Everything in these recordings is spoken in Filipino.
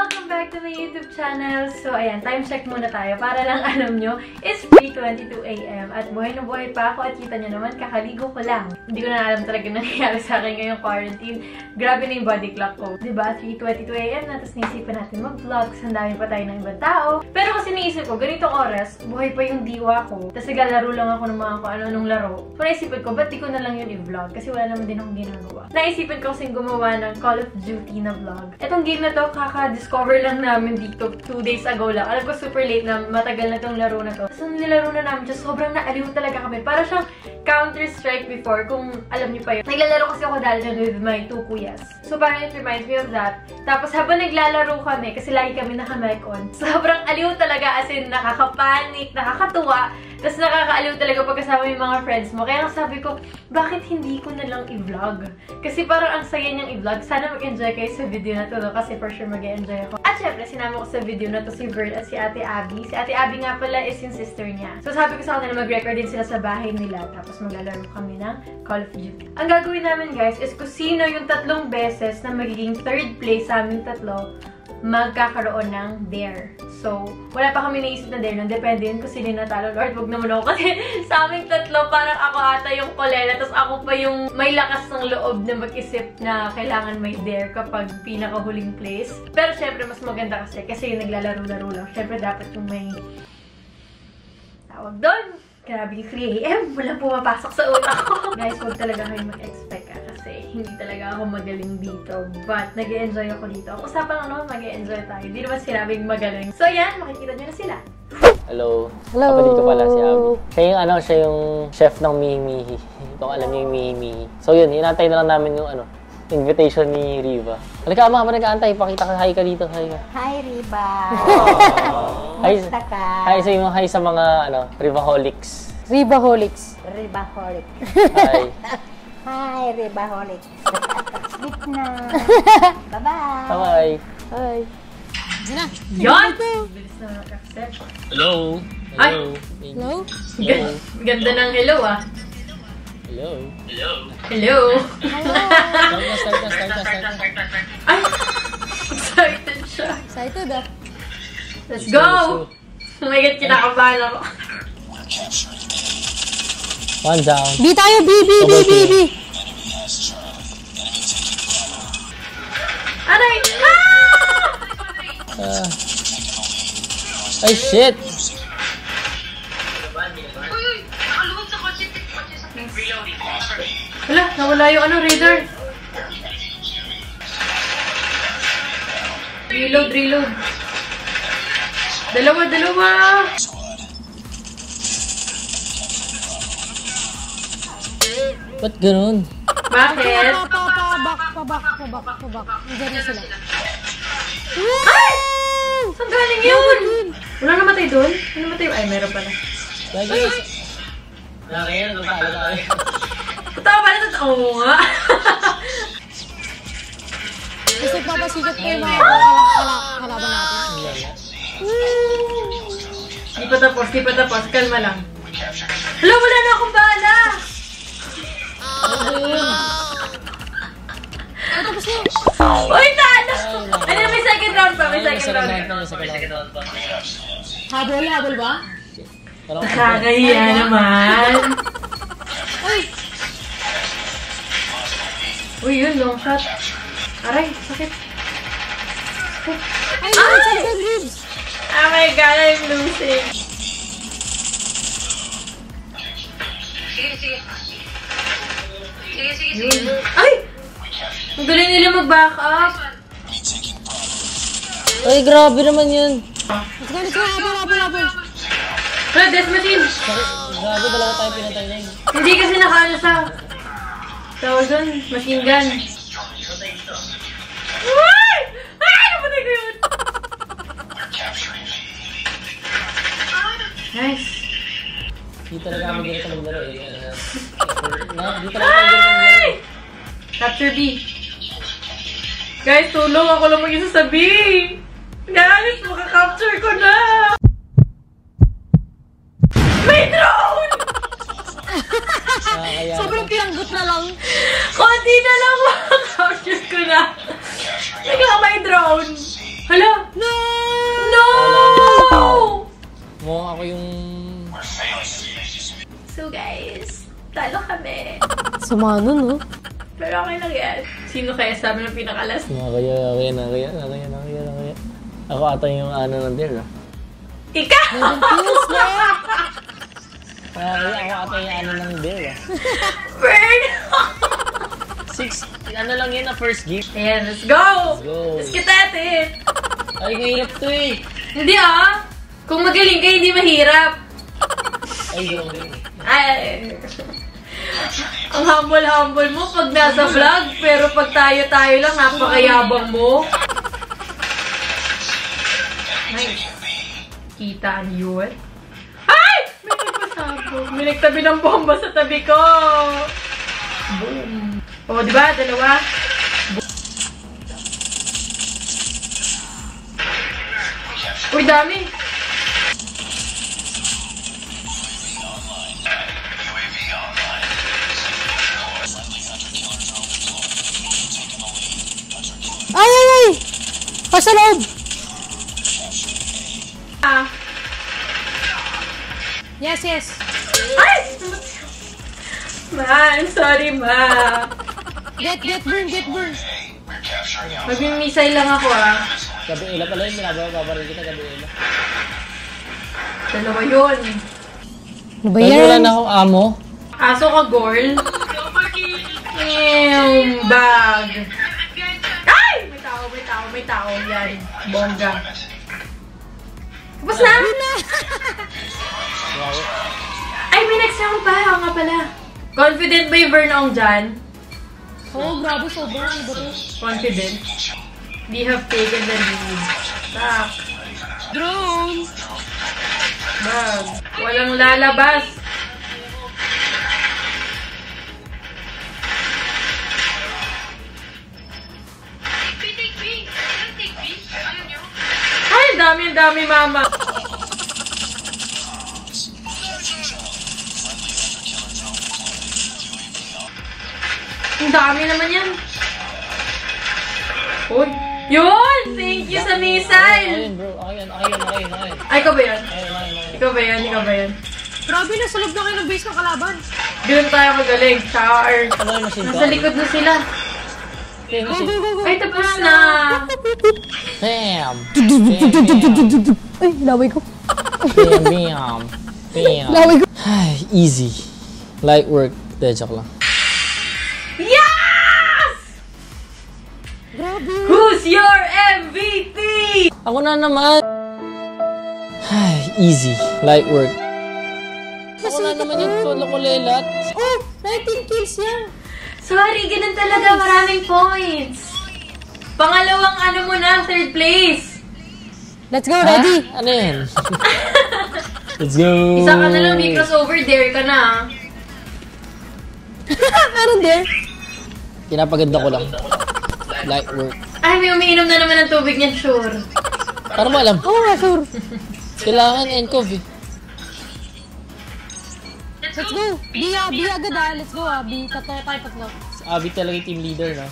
Welcome back to my YouTube channel. So, ayan, time check muna tayo. Para lang alam nyo, it's 3:22 AM. At buhay na buhay pa ako. At kita nyo naman, kakaligo ko lang. Hindi ko na alam talaga nangyayari sa akin ngayong quarantine. Grabe na yung body clock ko. Diba? 3:22 AM na. Tapos naisipan natin mag-vlog. Sandami pa tayo ng ibang tao. Pero kasi naisip ko, ganitong oras, buhay pa yung diwa ko. Tapos naglalaro lang ako ng mga kung ano nung laro. So, naisipan ko, ba't di ko na lang yun i-vlog? Kasi wala naman din akong ginagawa. Naisipan ko kasing gumawa ng Call of Duty na vlog. Etong game na to, kaka-discover lang namin dito 2 days ago lang. Alam ko super late na matagal na tong laro na to. So, nilaro na namin siya. Sobrang naaliw talaga kami. Para siyang Counter-Strike before, kung alam niyo pa yun. Naglalaro kasi ako dahil with my 2 kuyas. So, parang it reminds me of that. Tapos, habang naglalaro kami, kasi lagi kami naka-mic on, sobrang aliw talaga, as in, nakaka-panic, nakakatuwa. Tapos, nakakaaliw talaga pagkasama yung mga friends mo. Kaya sabi ko, bakit hindi ko na lang i-vlog? Kasi parang ang saya niyang i-vlog. Sana mag-enjoy kayo sa video na to, no? Kasi for sure mag-enjoy ako. At syempre, sinama ko sa video na to si Vert at si Ate Abby. Si Ate Abby nga pala is yung sister niya. So sabi ko sa kanila, mag-record din sila sa bahay nila. Tapos maglalaro kami ng Call of Duty. Ang gagawin namin, guys, is kung sino yung 3 beses na magiging 3rd place sa aming 3, magkakaroon ng dare. So, wala pa kami naisip na dare nun. Depende yun kung sino natalo. Lord, wag naman ako. Kasi sa aming 3, parang ako ata yung kolela. Tapos ako pa yung may lakas ng loob na mag-isip na kailangan may dare kapag pinakahuling place. Pero syempre, mas maganda kasi yung naglalaro-laro lang. Syempre, dapat yung may tawag doon. Grabe, 3 AM. Walang pumapasok sa utak ko. Guys, huwag talaga kayo mag-expect kasi hindi talaga ako magaling dito. But, nag-e-enjoy ako dito. Usapan ano, mag-e-enjoy tayo. Hindi naman sinabing magaling. So, yan. Makikita nyo na sila. Hello. Hello. Kapatid ko pala si Abby. Siya yung chef ng Mihi-Mihi. Kung alam niyo yung Mihi-Mihi. So, yun. Hinantay na lang namin yung invitation ni Riva. Halika, ama, nag-aantay. Pakita ka, hi ka dito. Hi ka. Hi, Riva. Kumusta ka? Hi sa mga, Rivaholics. Rivaholics. Hi. Hi, Rivaholics. Sleep na. Bye-bye. Bye-bye. Hi. Yan! Bilis na mag-accept. Hello. Ay! Hello? Ganda ng hello, ah. Hello. Hello. Hello. Start. Ay! Excited siya. Excited ah. Let's go! Oh my God, kinakabahan ako. One down. B tayo, B. Aray! Ay, shit! Wala, nawala yung raider. Reload. Dalawa. Ba't ganun? Bakit? Pabak. Nandiyan na sila. Ay! Saan galing yun? Wala namatay doon? Ano namatay? Ay, meron pala. Lagi. Lagi yan, nagpapalo tayo. Totoo ba? Oo nga. Gusto papasikat ko yung mga kalaban natin. Di pa tapos. Kalma lang. Hala, wala na akong bala! Tapos na. Uy, talo! Ano, may second round pa. May second round pa. Habol ba? Nakakahiya naman. Ay! Uy, yun, long shot. Aray, sakit. Ay! Sa ribs! Oh my God, I'm losing. Sige. Ay! Ang galing nila mag-back up. Ay, grabe naman yun. Let's go, habol. Wala, death machine. Grabe, dalawa tayo pinatay na yun. Hindi kasi nakaano sa tawag doon, machine gun. Ay! Napatay ko yun. Nice. Di talaga kami ganito maglaro eh. Di talaga kami ganito maglaro. Capture B. Guys, tulong ako lang mag-isa sa B. Guys, makaka-capture ko na. May drone! Sobrang pinanggut na lang. Konti na lang makaka-capture ko na. May drone. Hala, talo kami. Sama nun, no? Pero okay lang yan. Sino kaya sabi ng pinakalas? Kaya. Ako ata yung ano ng deal, ah. Ikaw! Ako ata yung ano ng deal, ah. Burn! 6, ano lang yun, first gift. Ayan, let's go! Let's go. Let's get at it! Ay, mahirap to eh. Hindi ah! Kung magaling ka, hindi mahirap. Ay, go. Ay, ang humble-humble mo pag nasa vlog, pero pag tayo-tayo lang, napakayabang mo. Nice. Kita yun. Ay! May nagpasabog. May nagtabi ng bomba sa tabi ko. Boom. O, diba? Dalawa. Uy, dami. Ay! Pasa loob! Ah. Yes. Ay! Ma, I'm sorry, ma. Get burn. Mag-missile lang ako, ah. Gabriela pala yun, babaril kita, Gabriela. Dalawa yun. Ano ba Dahil wala yan? na akong amo. Aso ka, girl. Bag. Ay! May tao. Yan. Bongga. Tapos na? Ay, may next round pa. Ako nga pala. Confident ba yung Vernong dyan? Oh, grabe, sobrang iba to. Confident. We have taken the lead. Tak. Drone! Bag. Walang lalabas. Ay, ang dami, mama. Ang dami naman yan. Uy. Yun! Thank you sa missile! Ayun, bro. Ayun. Ay, ikaw ba yan? Ayun. Ikaw ba yan? Grabe, nasa loob na kayo ng base ng kalaban. Ganun tayo magaling. Char. Ano yung machine Nasa likod na sila. Go. Ay, tapos na. Bam! Ay, laway ko. Bam! Laway ko. Ay, easy. Light work. De, joke lang. Yes! Grabe. Who's your MVP? Ako na naman. Ay, easy. Light work. Ako na naman yung kulelat. Oh, 19 kills yan. Sorry, ganun talaga. Maraming points. Pangalawang ano mo na, third place. Let's go, ready? Ano yan? Let's go! Isa ka na lang, di crossover, dare ka na. Anong there? Pinapaganda ko lang. Light work. Ay, may umiinom na naman ng tubig niyan, sure. Para mo alam. Oo nga, sure. Kailangan NCOV eh. Let's go. B agad ah. Let's go ah. B, tatlo. Abi talaga yung team leader na.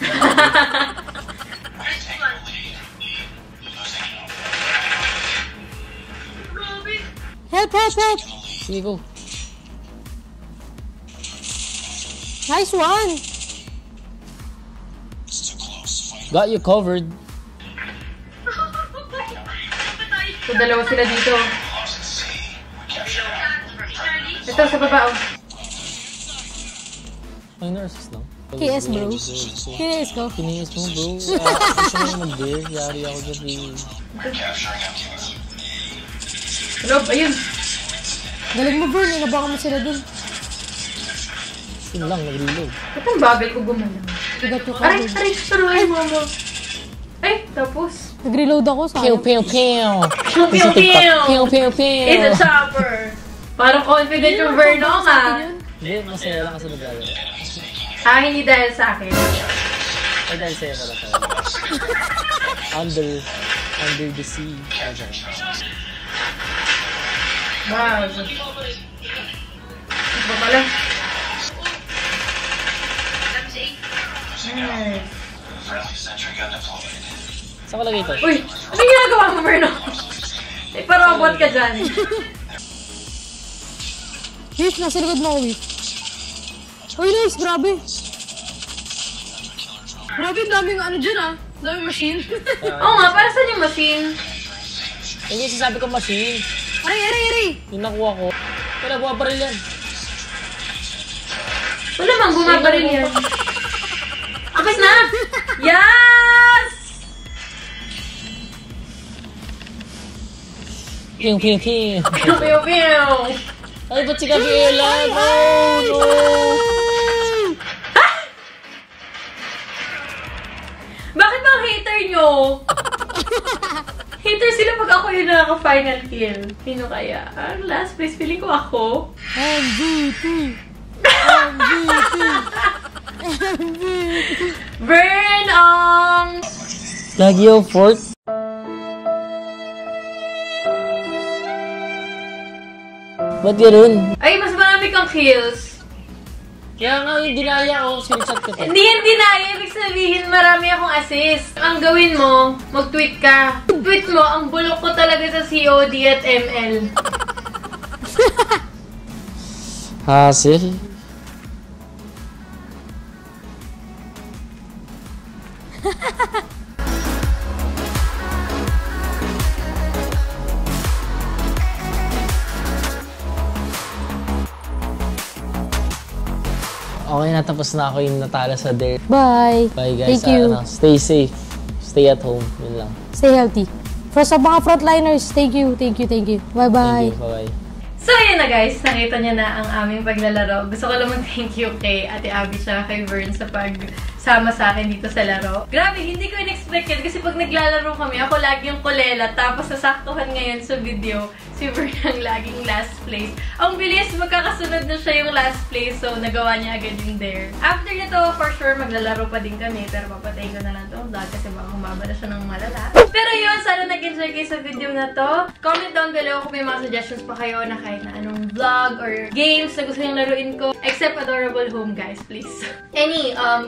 Help. Sige, go. Nice one. Got you covered. So, dalawa sila dito. Ito, sa baba. Oh. Ay, nurses lang. KS bro. KS ko. Kiniis mo, bro. Gusto mo mag-dare. Yari ako dyan. Hello, ayun. Galing mo bro. Inabangan mo sila dun. Yun lang, nag-reload. Ba't ang bagal ko gumalaw? Igat yung Aray, coverage. turuin mo mo. Ay, tapos. Nag-reload ako sa Pew, pew, pew. Pew, pew, pew. Pew, pew, pew. It's a chopper. Parang confident yung Vernong, ah. Hindi, masaya lang kasi naglalaro. Ah, hindi dahil sa akin. Ay, dahil sa'yo pala tayo. Under the sea. Bag. Ito pala. Nice. Saan ka lagay ito? Uy, anong ginagawa mo, Vernong? Eh, parobot ka dyan. Whip, nasa likod mo, Whip. Uy, nice, grabe. Grabe, daming ano dyan ah. Daming machine. Oo nga, para saan yung machine? Hindi, sasabi ko machine. Aray. Yung nakuha ko. Wala, bumabaril yan. Wala bang bumabaril yan? Akas na! Yes! Ping. Pew, pew, pew! Ay, ba't si Gabriela? Oh, no! Bakit ba ang hater nyo? Hater sila pag ako yung nakaka-final kill. Sino kaya? Ang last place, feeling ko ako. MVP. Burn on! Lagi yung fort. Ba't ganun? Ay, mas marami kang kills. Kaya nga yung dinaya ko, screenshot ko to. Hindi yan dinaya. Ibig sabihin, marami akong assist. Ang gawin mo, mag-tweet ka. Tweet mo, ang bulok ko talaga sa COD at ML. Hassle? Okay, natapos na ako yung natala sa Dare. Bye. Bye guys. Thank you. Stay safe. Stay at home. Yun lang. Stay healthy. For sa mga frontliners, thank you. Bye-bye. Thank you. Bye-bye. So, yun na guys. Nakita niyo na ang aming paglalaro. Gusto ko lang mag-thank you kay Ate Abby siya, kay Vern sa pagsama sa akin dito sa laro. Grabe, hindi ko in-expect yan kasi pag naglalaro kami, ako lagi yung kulela. Tapos nasaktuhan ngayon sa video, si Vern ang laging last place. Ang bilis, magkakasunod na siya yung last place. So, nagawa niya agad yung Dare. After nito, for sure, maglalaro pa din kami. Pero papatayin ko na lang itong vlog kasi baka humaba na siya ng malala. Pero yun, sana nag-enjoy kayo sa video na to. Comment down below kung may mga suggestions pa kayo na kahit na anong vlog or games na gusto niyong laruin ko. Except Adorable Home, guys, please.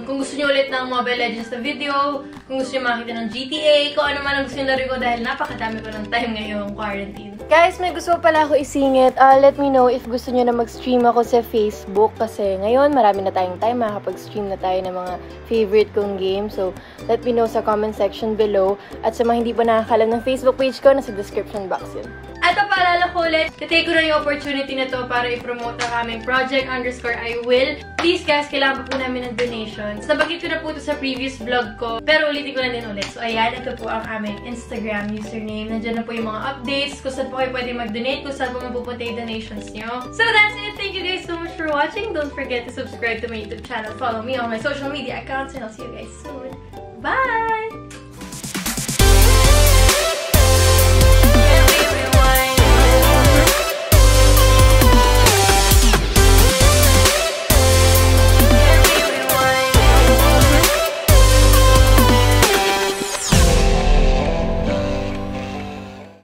Kung gusto niyo ulit ng Mobile Legends na video, kung gusto niyo makita ng GTA, kung ano man ang gusto niyo laruin ko dahil napakadami ko ng time ngayong quarantine. Guys, may gusto pala ako isingit. Let me know if gusto niyo na mag-stream ako sa Facebook kasi ngayon marami na tayong time. Makakapag-stream na tayo ng mga favorite kong game. So, let me know sa comment section below. At sa mga hindi pa nakakalam ng Facebook page ko, nasa description box yun. At paalala ko ulit, take ko na yung opportunity na to para i-promote ang aming project_I_will. Please guys, kailangan po namin ng donations. Nabanggit ko na po ito sa previous vlog ko, pero ulitin ko na din ulit. So ayan, ito po ang aming Instagram username. Nandiyan na po yung mga updates, kung saan po kayo pwede mag-donate, kung saan po mapupunta yung donations nyo. So that's it. Thank you guys so much for watching. Don't forget to subscribe to my YouTube channel. Follow me on my social media accounts and I'll see you guys soon. Bye!